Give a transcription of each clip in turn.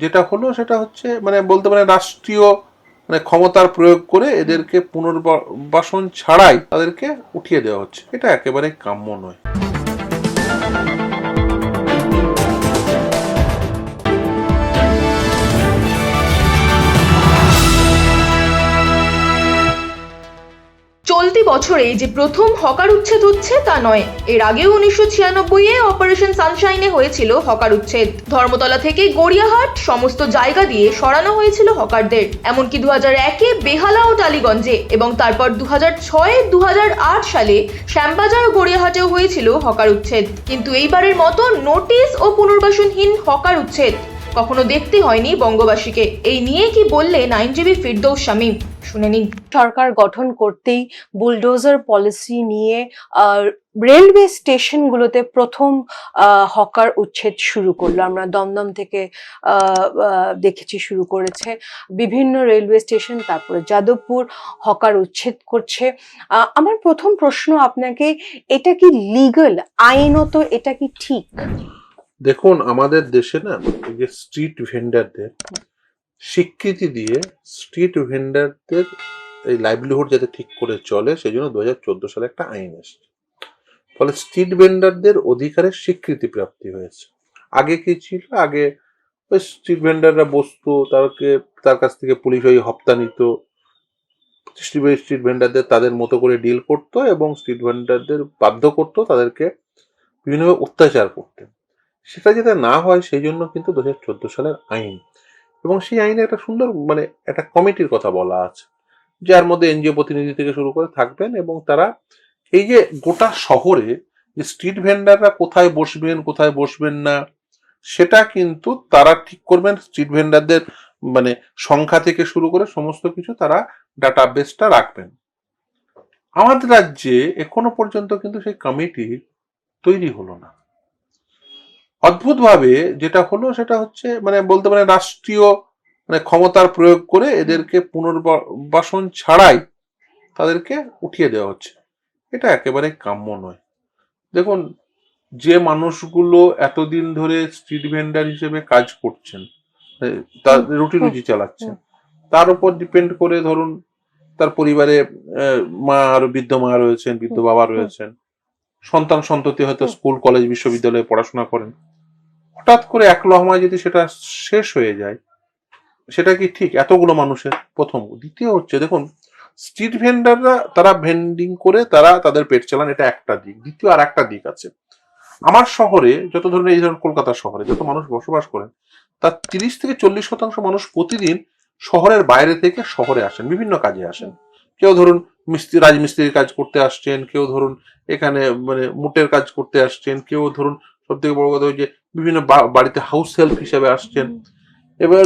যেটা হলো সেটা হচ্ছে মানে বলতে পারেন রাষ্ট্রীয় মানে ক্ষমতার প্রয়োগ করে এদেরকে পুনর্বাসন ছাড়াই তাদেরকে উঠিয়ে দেওয়া হচ্ছে, এটা একেবারে কাম্য নয়। চলতি বছরে যে প্রথম হকার উচ্ছেদ হচ্ছে তা নয়, এর আগেও 1996-এ অপারেশন সানশাইনে হয়েছিল হকার উচ্ছেদ। ধর্মতলা থেকে গড়িয়াহাট সমস্ত জায়গা দিয়ে সরানো হয়েছিল হকারদের। এমনকি 2001-এ বেহালা ও টালিগঞ্জে এবং তারপর 2006-2008 সালে শ্যামবাজার ও গড়িয়াহাটেও হয়েছিল হকার উচ্ছেদ। কিন্তু এইবারের মতো নোটিশ ও পুনর্বাসনহীন হকার উচ্ছেদ কখনো দেখতে হয়নি বঙ্গবাসীকে। এই নিয়ে কি বললেন আইনজীবী ফিরদৌস শামীম, শুনে নিন। সরকার গঠন করতেই বুলডোজার পলিসি নিয়ে রেলওয়ে স্টেশনগুলোতে প্রথম হকার উচ্ছেদ শুরু করলো। আমরা দমদম থেকে দেখেছি শুরু করেছে বিভিন্ন রেলওয়ে স্টেশন, তারপরে যাদবপুর হকার উচ্ছেদ করছে। আমার প্রথম প্রশ্ন আপনাকে, এটা কি লিগ্যাল, আইনত এটা কি ঠিক? দেখুন, আমাদের দেশে না এই যে স্ট্রিট ভেন্ডারদের স্বীকৃতি দিয়ে স্ট্রিট ভেন্ডারদের এই লাইভলিহুড যাতে ঠিক করে চলে সেই জন্য 2014 সালে একটা আইন এসেছে। ফলে স্ট্রিট ভেন্ডারদের অধিকারের স্বীকৃতি প্রাপ্তি হয়েছে। আগে কি ছিল? আগে ওই স্ট্রিট ভেন্ডাররা বসতো, তার কাছ থেকে পুলিশ ওই হপ্তা নিত, স্ট্রিট ভেন্ডারদের তাদের মতো করে ডিল করতো এবং স্ট্রিট ভেন্ডারদের বাধ্য করতো তাদেরকে বিভিন্নভাবে অত্যাচার করতে। সেটা যাতে না হয় সেই জন্য কিন্তু 2014 সালের আইন, এবং সেই আইনে একটা সুন্দর মানে একটা কমিটির কথা বলা আছে, যার মধ্যে এনজিও প্রতিনিধি থেকে শুরু করে থাকবেন, এবং তারা এই যে গোটা শহরে যে স্ট্রিট ভেন্ডাররা কোথায় বসবেন না সেটা কিন্তু তারা ঠিক করবেন। স্ট্রিট ভেন্ডারদের মানে সংখ্যা থেকে শুরু করে সমস্ত কিছু তারা ডাটাবেসটা রাখবেন। আমাদের রাজ্যে এখনো পর্যন্ত কিন্তু সেই কমিটি তৈরি হলো না। অদ্ভুতভাবে যেটা হলো সেটা হচ্ছে মানে বলতে পারেন রাষ্ট্রীয় মানে ক্ষমতার প্রয়োগ করে এদেরকে পুনর্বাসন ছাড়াই তাদেরকে উঠিয়ে দেওয়া হচ্ছে, এটা একেবারে কাম্য নয়। দেখুন, যে মানুষগুলো এতদিন ধরে স্ট্রিট ভেন্ডার হিসেবে কাজ করছেন, তার রুটি রুজি চালাচ্ছেন, তার উপর ডিপেন্ড করে ধরুন তার পরিবারে মা আর বৃদ্ধ মা রয়েছেন, বৃদ্ধ বাবা রয়েছেন, সন্তান সন্ততি হয়তো স্কুল কলেজ বিশ্ববিদ্যালয়ে পড়াশোনা করেন। হঠাৎ করে এক লহমায় যদি সেটা শেষ হয়ে যায়, সেটা কি ঠিক এতগুলো মানুষের? প্রথম। দ্বিতীয় হচ্ছে, দেখুন, স্ট্রিট ভেন্ডাররা তারা ভেন্ডিং করে তারা তাদের পেট চালান, এটা একটা দিক। দ্বিতীয় আর একটা দিক আছে। আমার শহরে যত ধরুন এই ধরুন কলকাতা শহরে যত মানুষ বসবাস করেন, তার 30-40% মানুষ প্রতিদিন শহরের বাইরে থেকে শহরে আসেন, বিভিন্ন কাজে আসেন। কেউ ধরুন রাজমিস্ত্রির কাজ করতে আসছেন, কেউ ধরুন এখানে মানে মুটের কাজ করতে আসছেন, কেউ ধরুন সব থেকে বড় কথা ওই যে বিভিন্ন বাড়িতে হাউস হেল্প হিসেবে আসছেন, এবার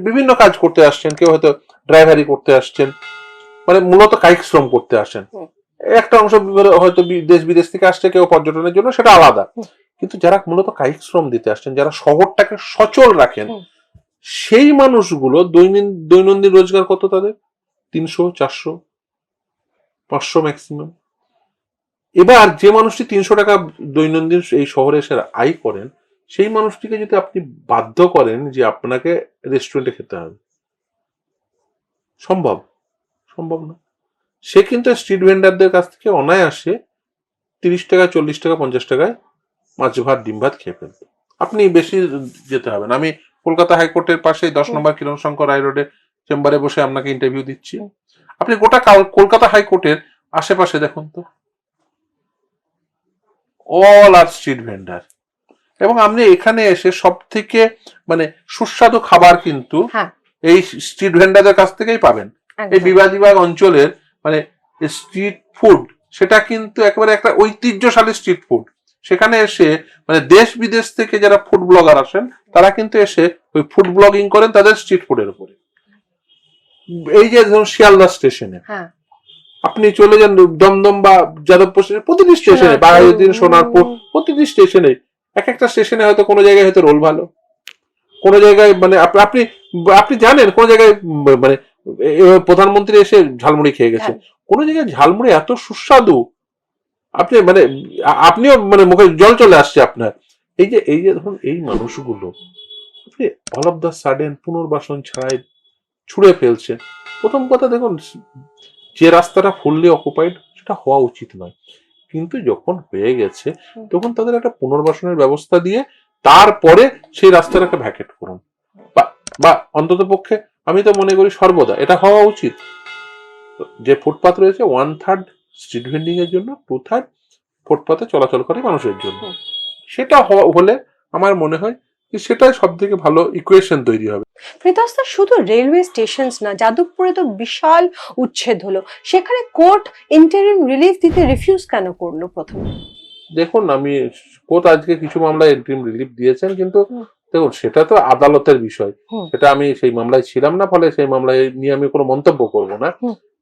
বিভিন্ন কাজ করতে আসছেন, কেউ হয়তো ড্রাইভারি করতে আসছেন, মানে মূলত কায়িক শ্রম করতে আসেন। একটা অংশ হয়তো দেশ বিদেশ থেকে আসছে, কেউ পর্যটনের জন্য, সেটা আলাদা। কিন্তু যারা মূলত কায়িক শ্রম দিতে আসছেন, যারা শহরটাকে সচল রাখেন, সেই মানুষগুলো দৈনন্দিন রোজগার কত তাদের? 300, 400, 500 ম্যাক্সিমাম। এবার যে মানুষটি 300 টাকা দৈনন্দিন এই শহরে এসে আয় করেন, সেই মানুষটিকে যদি আপনি বাধ্য করেন যে আপনাকে রেস্টুরেন্টে খেতে হবে, সম্ভব? সম্ভব না। সে কিন্তু স্ট্রিট ভেন্ডারদের কাছ থেকে অনায়াসে 30 টাকা, 40 টাকা, 50 টাকায় মাছ ভাত ডিম ভাত খেয়ে ফেলবে। আপনি বেশি যেতে হবে না। আমি কলকাতা হাইকোর্টের পাশে 10 নম্বর কিরণ শঙ্কর রায় রোডে চেম্বারে বসে আপনাকে ইন্টারভিউ দিচ্ছি। আপনি গোটা কলকাতা হাইকোর্টের আশেপাশে দেখুন তো, অল আর স্ট্রিট ভেন্ডার। এবং আপনি এখানে এসে সব থেকে মানে সুস্বাদু খাবার কিন্তু এই স্ট্রিট ভেন্ডারদের কাছ থেকেই পাবেন। এই বিবাদ অঞ্চলের মানে স্ট্রিট ফুড, সেটা কিন্তু একেবারে একটা ঐতিহ্যশালী স্ট্রিট ফুড। সেখানে এসে মানে দেশ বিদেশ থেকে যারা ফুড ব্লগার আসেন, তারা কিন্তু এসে ওই ফুড ব্লগিং করেন তাদের স্ট্রিট ফুডের উপরে। এই যে ধরুন শিয়ালদা স্টেশনে আপনি চলে যান, দমদম বা যাদবপুর প্রতিটি স্টেশনে, বাঘাযতীন, সোনারপুর, প্রতিটি স্টেশনে এক একটা স্টেশনে হয়তো কোনো জায়গায় হয়তো রোল ভালো, কোনো জায়গায় মানে আপনি আপনি জানেন কোন জায়গায় মানে প্রধানমন্ত্রী এসে ঝালমুড়ি খেয়ে গেছে, কোন জায়গায় ঝালমুড়ি এত সুস্বাদু আপনি মানে আপনিও মানে মুখে জল চলে আসছে আপনার। এই যে ধরুন এই মানুষগুলো আপনি অল অফ দ্য সাডেন পুনর্বাসন ছাড়াই ছুড়ে ফেলছে। প্রথম কথা দেখুন, যে রাস্তাটা ফুললি অকুপাইড সেটা হওয়া উচিত নয়, কিন্তু যখন হয়ে গেছে তখন তাদের একটা পুনর্বাসনের ব্যবস্থা দিয়ে তারপরে সেই রাস্তাটাকে ভ্যাকেট করুন, বা অন্তত পক্ষে আমি তো মনে করি সর্বদা এটা হওয়া উচিত। যে ফুটপাথ রয়েছে 1/3 স্ট্রিট ভেন্ডিং এর জন্য, 2/3 ফুটপাথে চলাচল করে মানুষের জন্য। সেটা হলে আমার মনে হয় যে সেটাই সব থেকে ভালো ইকুয়েশন তৈরি হবে। প্রীতস্তা, শুধু রেলওয়ে স্টেশন না, যাদবপুরে তো বিশাল উচ্ছেদ হলো, সেখানে কোর্ট ইন্টারিম রিলিফ দিতে রিফিউজ কেন করলো প্রথমে? দেখুন, আমি কোর্ট আজকে কিছু মামলায় ইন্টারিম রিলিফ দিয়েছেন, কিন্তু দেখুন সেটা তো আদালতের বিষয়, সেটা আমি সেই মামলায় ছিলাম না, ফলে সেই মামলায় নিয়ে আমি কোনো মন্তব্য করব না।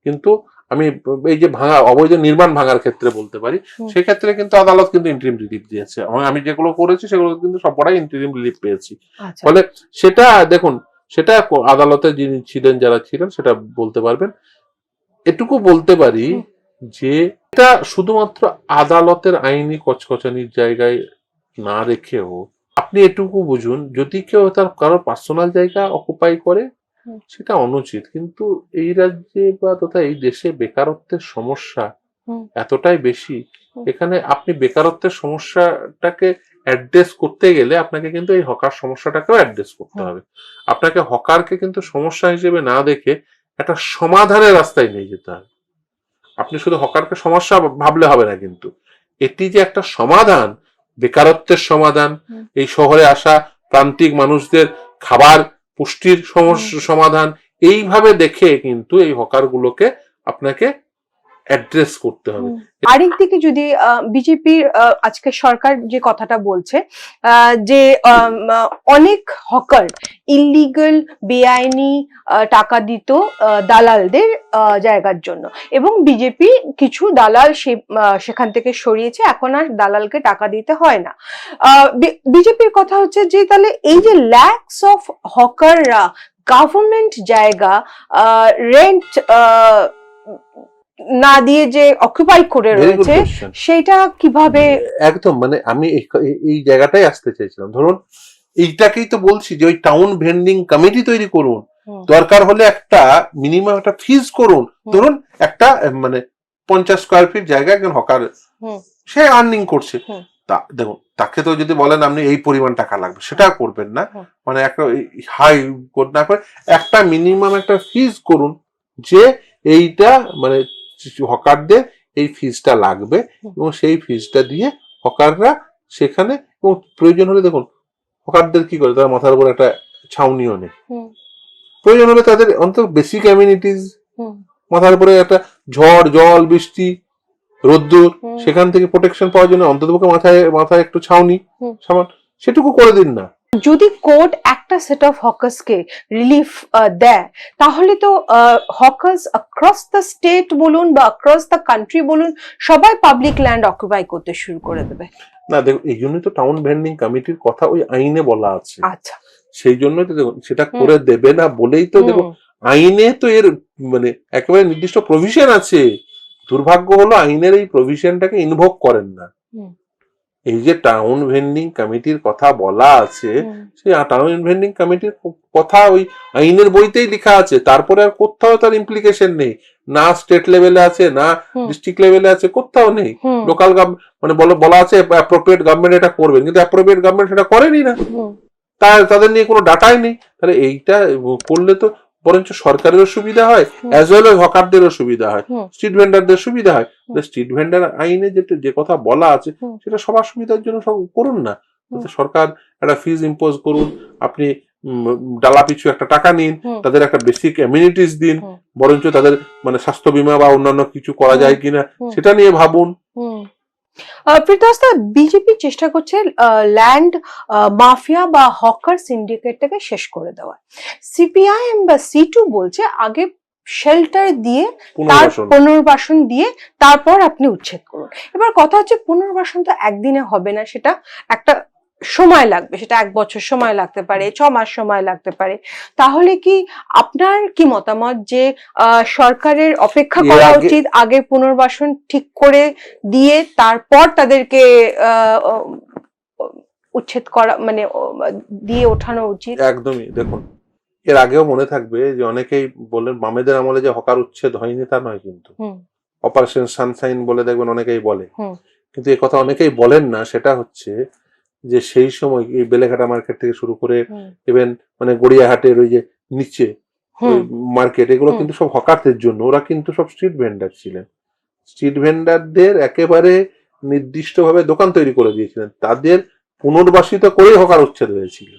কিন্তু আমি এই যে ভাঙা অবৈধ নির্মাণ ভাঙার ক্ষেত্রে বলতে পারি, সেক্ষেত্রে কিন্তু আদালত কিন্তু ইন্টারিম রিলিফ দিয়েছে, এবং আমি যেগুলো করেছি সেগুলো কিন্তু সবকটাই ইন্টারিম রিলিফ পেয়েছি। ফলে সেটা দেখুন, সেটা আদালতে যিনি ছিলেন, যারা ছিলেন, সেটা বলতে পারবেন। এটুকু বলতে পারি যে এটা শুধুমাত্র আদালতের আইনি কচকচানির জায়গায় না রেখেও আপনি এটুকু বুঝুন, যদি কেউ তার কারো পার্সোনাল জায়গা অকুপাই করে সেটা অনুচিত, কিন্তু এই রাজ্যে বা তথা এই দেশে বেকারত্বের সমস্যা এতটাই বেশি, এখানে আপনি বেকারত্বের সমস্যাটাকে অ্যাড্রেস করতে গেলে আপনাকে কিন্তু এই হকার সমস্যাটাকেও অ্যাড্রেস করতে হবে। আপনাকে হকারকে কিন্তু সমস্যা হিসেবে না দেখে একটা সমাধানের রাস্তায় নিয়ে যেতে হবে। আপনি শুধু হকারকে সমস্যা ভাবলে হবে না, কিন্তু এটি যে একটা সমাধান, বেকারত্বের সমাধান, এই শহরে আসা প্রান্তিক মানুষদের খাবার পুষ্টির সমস্যা সমাধান, এইভাবে দেখে কিন্তু এই হকারগুলোকে আপনাকে অ্যাড্রেস করতে হবে। আরেকদিকে যদি বিজেপির আজকে সরকার যে কথাটা বলছে যে অনেক হকার ইলিগাল বেআইনি টাকা দিত দালালদের জায়গার জন্য, এবং বিজেপি কিছু দালাল সেখান থেকে সরিয়েছে, এখন আর দালালকে টাকা দিতে হয় না। বিজেপির কথা হচ্ছে যে তাহলে এই যে ল্যাক্স অফ হকাররা গভর্নমেন্ট জায়গা রেন্ট না দিয়ে যে অকুপাই করে রয়েছে, সেটা কিভাবে? একদম, মানে আমি এই জায়গাটাই আসতে চাইছিলাম। ধরুন এইটাকেই তো বলছি যে ওই টাউন ভেন্ডিং কমিটি তৈরি করুন, দরকার হলে একটা মিনিমাম একটা ফিজ করুন। ধরুন একটা মানে 50 স্কোয়ার ফিট জায়গা একজন হকার সে আর্নিং করছে, দেখুন তাকে তো যদি বলেন আপনি এই পরিমাণ টাকা লাগবে, সেটা করবেন না, মানে একটা হাই না করে একটা মিনিমাম একটা ফিজ করুন, যে এইটা মানে হকারদের এই ফিজটা লাগবে, এবং সেই ফিজটা দিয়ে হকাররা সেখানে, এবং প্রয়োজন হলে দেখুন হকারদের কি করে, তার মাথার উপর একটা ছাউনিও নেই, প্রয়োজন হলে তাদের অন্তত বেসিক অ্যামিনিটিস, মাথার উপরে একটা ঝড় জল বৃষ্টি রোদ্দুর সেখান থেকে প্রোটেকশন পাওয়ার জন্য অন্তত মাথায় একটু ছাউনি সামান, সেটুকু করে দিন না। যদি কোর্ট একটা সেট অফ হকার্সকে রিলিফ দেয়, তাহলে তো হকার্স অ্যাক্রস দ্য স্টেট বলুন বা অ্যাক্রস দ্য কান্ট্রি বলুন, সবাই পাবলিক ল্যান্ড অকুপাই করতে শুরু করে দেবে। না দেখুন, এই জন্যই তো টাউন ভেন্ডিং কমিটির কথা ওই আইনে বলা আছে। আচ্ছা, সেই জন্যই তো দেখুন সেটা করে দেবে না বলেই তো দেখুন আইনে তো এর মানে একেবারে নির্দিষ্ট প্রভিশন আছে। দুর্ভাগ্য হলো আইনের এই প্রভিশনটাকে ইনভোক করেন না। এই যে টাউন ভেন্ডিং কমিটির কথা বলা আছে, সেই টাউন ভেন্ডিং কমিটির কথা ওই আইনের বইতেই লেখা আছে, তারপরে আর কোথাও তার ইমপ্লিকেশন নেই, না স্টেট লেভেলে আছে না ডিস্ট্রিক্ট লেভেলে আছে, কোথাও নেই। লোকাল মানে বলা আছে অ্যাপ্রোপ্রিয়েট গভর্নমেন্ট এটা করবেন, কিন্তু অ্যাপ্রোপ্রিয়েট গভর্নমেন্ট সেটা করেনি না, তাদের নিয়ে কোনো ডাটাই নেই। তাহলে এইটা করলে তো বরঞ্চ সরকারেরও সুবিধা হয়, অ্যাজ ওয়েল এজ হকারদেরও সুবিধা হয়, স্ট্রিট ভেন্ডারদের সুবিধা হয়। স্ট্রিট ভেন্ডার আইনে যে কথা বলা আছে সেটা সবার সুবিধার জন্য সব করুন না। সরকার একটা ফিজ ইম্পোজ করুন, আপনি ডালা পিছু একটা টাকা নিন, তাদের একটা বেসিক অ্যামিনিটিস দিন, বরঞ্চ তাদের মানে স্বাস্থ্য বীমা বা অন্যান্য কিছু করা যায় কিনা সেটা নিয়ে ভাবুন। প্রীতস্তা, বিজেপি চেষ্টা করছে ল্যান্ড মাফিয়া বা হকার সিন্ডিকেটটাকে শেষ করে দেওয়া। সিপিআইএম বা C2 বলছে আগে শেল্টার দিয়ে তার পুনর্বাসন দিয়ে তারপর আপনি উচ্ছেদ করুন। এবার কথা হচ্ছে পুনর্বাসন তো একদিনে হবে না, সেটা একটা সময় লাগবে, সেটা 1 বছর সময় লাগতে পারে, 6 মাস সময় লাগতে পারে। তাহলে কি আপনার কি মতামত যে সরকারের অপেক্ষা করা উচিত, আগে পুনর্বাসন ঠিক করে দিয়ে তারপর তাদেরকে উচ্ছেদ করা মানে দিয়ে ওঠানো উচিত? একদমই। দেখুন, এর আগেও মনে থাকবে যে অনেকেই বললেন বামেদের আমলে যে হকার উচ্ছেদ হয়নি তা নয়, কিন্তু অপারেশন সানশাইন বলে দেখবেন অনেকেই বলে, কিন্তু এই কথা অনেকেই বলেন না। সেটা হচ্ছে যে সেই সময় এই বেলেঘাটা মার্কেট থেকে শুরু করে ইভেন মানে গড়িয়াহাটের ওই যে নিচে মার্কেট, এগুলো কিন্তু সব হকারদের জন্য। ওরা কিন্তু সব স্ট্রিট ভেন্ডার ছিলেন। স্ট্রিট ভেন্ডারদের একেবারে নির্দিষ্টভাবে দোকান তৈরি করে দিয়েছিলেন, তাদের পুনর্বাসিত করেই হকার উচ্ছেদ হয়েছিল।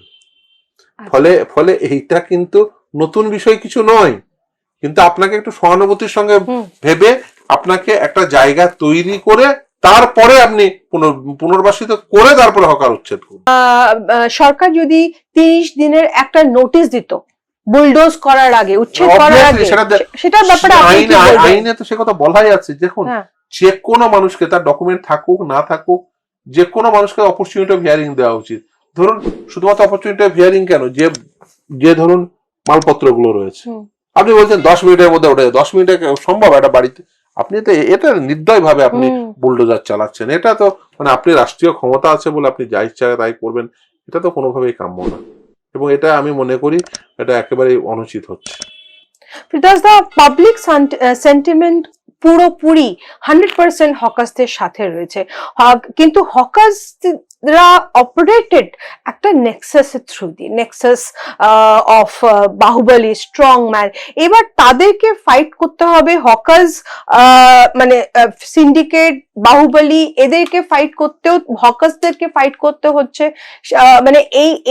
ফলে ফলে এইটা কিন্তু নতুন বিষয় কিছু নয়, কিন্তু আপনাকে একটু সহানুভূতির সঙ্গে ভেবে আপনাকে একটা জায়গা তৈরি করে তারপরে আপনি পুনর্বাসিত করে তারপরে হকার উচ্ছেদ করুন। সরকার যদি 30 দিনের একটা নোটিশ দিত বুলডোজ করার আগে, উচ্ছেদ করার আগে, সেটার ব্যাপারে আইনে তো সে কথা বলাই আছে। দেখুন, যে কোনো মানুষকে তার ডকুমেন্ট থাকুক না থাকুক, যে কোনো মানুষকে অপরচুনিটি অফ হিয়ারিং দেওয়া উচিত। ধরুন শুধুমাত্র অপরচুনিটি অফ হিয়ারিং কেন, যে ধরুন মালপত্রগুলো রয়েছে, আপনি বলছেন 10 মিনিটের মধ্যে ওঠে, 10 মিনিটে সম্ভব একটা বাড়িতে? আপনি তো এটা নির্দয় ভাবে আপনি বুলডোজার চালাচ্ছেন। এটা তো মানে আপনি রাষ্ট্রীয় ক্ষমতা আছে বলে আপনি যা ইচ্ছা তাই করবেন, এটা তো কোনোভাবেই কাম্য না, এবং এটা আমি মনে করি এটা একেবারেই অনুচিত হচ্ছে। Does the public sentiment পুরোপুরি 100% হকার্সদের সাথে রয়েছে, কিন্তু হকার্সরা অপারেটেড একটা নেক্সাসের থ্রু দিয়ে, Nexus of Baahubali, strong man. এবার তাদেরকে ফাইট করতে হবে, হকার্স মানে সিন্ডিকেট, বাহুবলী, এদেরকে ফাইট করতেও হকার্সদেরকে ফাইট করতে হচ্ছে। মানে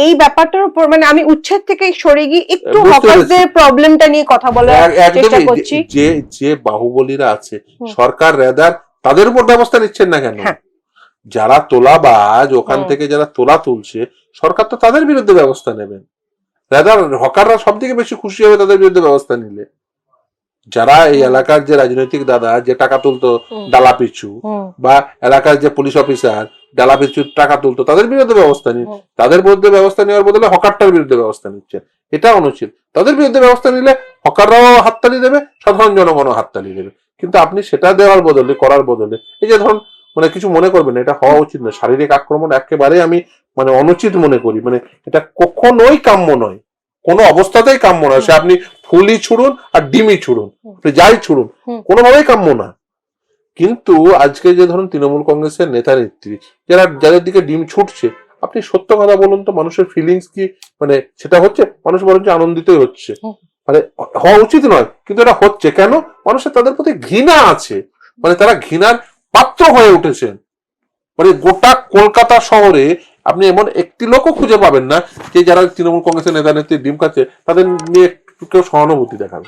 এই ব্যাপারটার উপর মানে আমি উচ্ছেদ থেকে সরে গিয়ে একটু হকার্সদের প্রবলেমটা নিয়ে কথা বলার চেষ্টা করছি। যে বাহুবলীরা আছে, সরকার রেদার তাদের উপর ব্যবস্থা নিচ্ছেন না কেন? যারা তোলাবাজ, ওখান থেকে যারা তোলা তুলছে, সরকার তো তাদের বিরুদ্ধে ব্যবস্থা নেবেন। রেদার হকাররা সব থেকে বেশি খুশি হবে তাদের বিরুদ্ধে ব্যবস্থা নিলে। যারা এই এলাকার যে রাজনৈতিক দাদা যে টাকা তুলতো ডালা পিছু, বা এলাকার যে পুলিশ অফিসার ডালা পিছু টাকা তুলতো, তাদের বিরুদ্ধে ব্যবস্থা নিন। তাদের বিরুদ্ধে ব্যবস্থা নেওয়ার বদলে হকারটার বিরুদ্ধে ব্যবস্থা নিচ্ছে, এটা অনুচিত। তাদের বিরুদ্ধে ব্যবস্থা নিলে হকাররাও হাততালি দেবে, সাধারণ জনগণও হাততালি দেবে। কিন্তু আপনি সেটা দেওয়ার বদলে, করার বদলে, এই যে ধরুন মানে কিছু মনে করবেন, এটা হওয়া উচিত না। শারীরিক আক্রমণ একেবারে আমি মানে অনুচিত মনে করি। মানে এটা কখনোই কাম্য নয়, কোনো অবস্থাতেই কাম্য নয়। সে আপনি ফুলই ছুড়ুন আর ডিমই ছুড়ুন, যাই ছুড়ুন, কোনোভাবেই কাম্য না। কিন্তু আজকে যে ধরুন তৃণমূল কংগ্রেসের নেতা নেত্রী যাদের দিকে ডিম ছুটছে, আপনি সত্য কথা বলুন তো, মানুষের ফিলিংস কি মানে সেটা হচ্ছে? মানুষ বরঞ্চ আনন্দিতই হচ্ছে। মানে হওয়া উচিত নয়, কিন্তু এটা হচ্ছে কেন? মানুষের তাদের প্রতি ঘৃণা আছে, মানে তারা ঘৃণার পাত্র হয়ে উঠেছেন। মানে গোটা কলকাতা শহরে আপনি এমন একটি লোকও খুঁজে পাবেন না যে যারা তৃণমূল কংগ্রেসের নেতা নেত্রী ডিম খাচ্ছে তাদের নিয়ে কেউ সহানুভূতি দেখাবে।